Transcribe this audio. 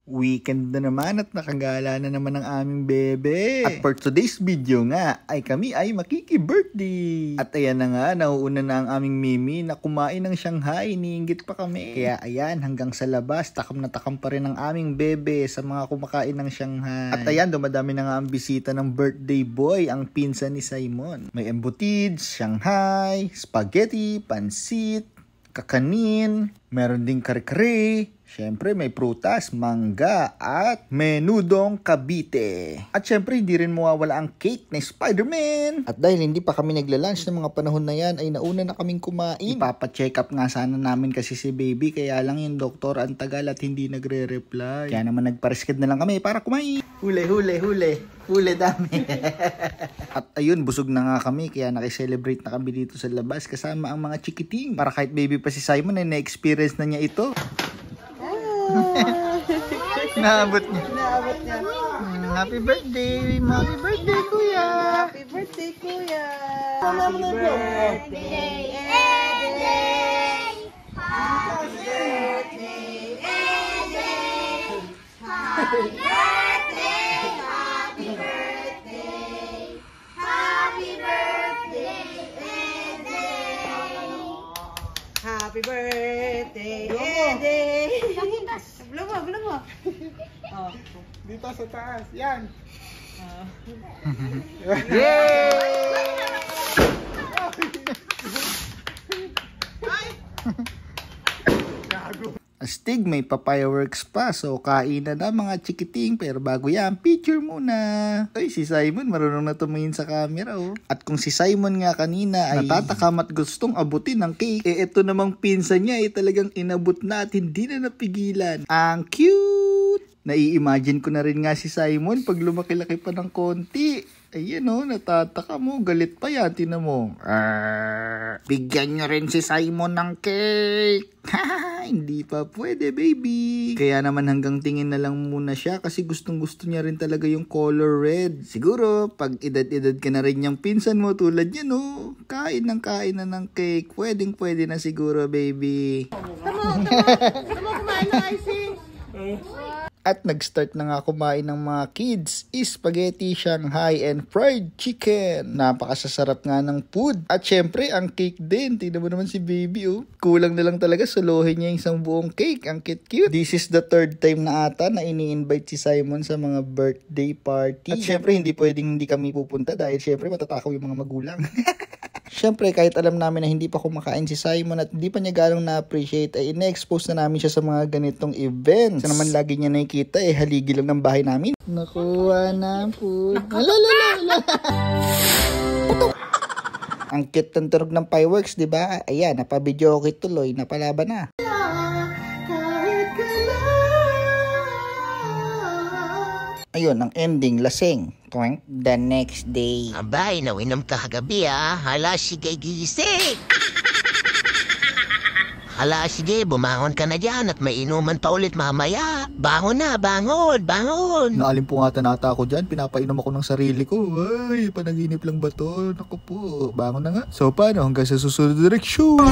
Weekend na naman at nakagala na naman ang aming bebe. At for today's video nga ay kami ay makiki-birthday. At ayan na nga, nauuna na ang aming Mimi na kumain ng Shanghai. Iniinggit pa kami. Kaya ayan, hanggang sa labas, takam na takam pa rin ang aming bebe sa mga kumakain ng Shanghai. At ayan, dumadami na nga ang bisita ng birthday boy, ang pinsan ni Simon. May embutids, Shanghai, spaghetti, pansit, kakanin, meron ding kare-kare. Siyempre may prutas, mangga at menudong Cavite. At siyempre hindi rin mawawala ang cake na Spider-Man. At dahil hindi pa kami nagla-lunch ng mga panahon na yan ay nauna na kaming kumain. Ipapa-check up nga sana namin kasi si baby, kaya lang yung doktor ang tagal at hindi nagre-reply. Kaya naman nagpa-reschedule na lang kami para kumain. Huli dami. At ayun, busog na nga kami kaya nakiselebrate na kami dito sa labas kasama ang mga chikiting. Para kahit baby pa si Simon ay na-experience na niya ito. Naabot niya. Happy birthday! Happy birthday, kuya! Happy birthday, kuya! Happy birthday, Eddie! Happy birthday, Eddie! Happy birthday! Happy birthday! Happy birthday, Eddie! Happy birthday, Eddie! Belum mo. Oh. Dito sa taas. Yan. Yay! Astig, may pa-fireworks pa. So, kain na mga chikiting. Pero bago yan, picture muna. Ay, si Simon marunong na tumingin sa camera, oh. At kung si Simon nga kanina ay natatakam at gustong abutin ng cake, eh ito namang pinsan niya ay talagang inabot na at hindi na napigilan. Ang cute! Nai-imagine ko na rin nga si Simon pag lumaki-laki pa ng konti. Ayan o, natataka mo. Galit pa yan, tinan mo. Bigyan nyo rin si Simon ng cake. Hindi pa pwede, baby. Kaya naman hanggang tingin na lang muna siya kasi gustong-gusto niya rin talaga yung color red. Siguro, pag edad-edad ka na rin yung pinsan mo tulad niya, no? Kain na ng cake. Pwedeng-pwede na siguro, baby. Tama, kumain ng icing. At nag-start na nga kumain ng mga kids, spaghetti, Shanghai, and fried chicken. Napakasasarap nga ng food. At syempre, ang cake din. Tingnan mo naman si baby, oh. Kulang na lang talaga suluhin niya yung isang buong cake. Ang cute-cute. This is the third time na ata na ini-invite si Simon sa mga birthday party. At syempre, hindi pwedeng hindi kami pupunta dahil syempre matatakaw yung mga magulang. Siyempre, kahit alam namin na hindi pa kumakain si Simon at hindi pa niya galong na-appreciate, ay ina-expose na namin siya sa mga ganitong events. Sa naman lagi niya nakikita, haligi lang ng bahay namin. Nakuha na po. Ang cute ng tunog ng fireworks, di ba? Ayan, napabidyo ko tuloy, napalaban na. Ayun, ang ending, lasing. The next day. Abay, nawinom ka kagabi Hala, sige, gising. Hala, sige, bumangon ka na dyan at may inuman pa ulit mamaya. Bangon na, bangon. Naalimpungatan ata ako dyan. Pinapainom ako ng sarili ko. Ay, panaginip lang ba to? Naku po, bangon na nga. So, paano? Hanggang sa susunod na direksyon.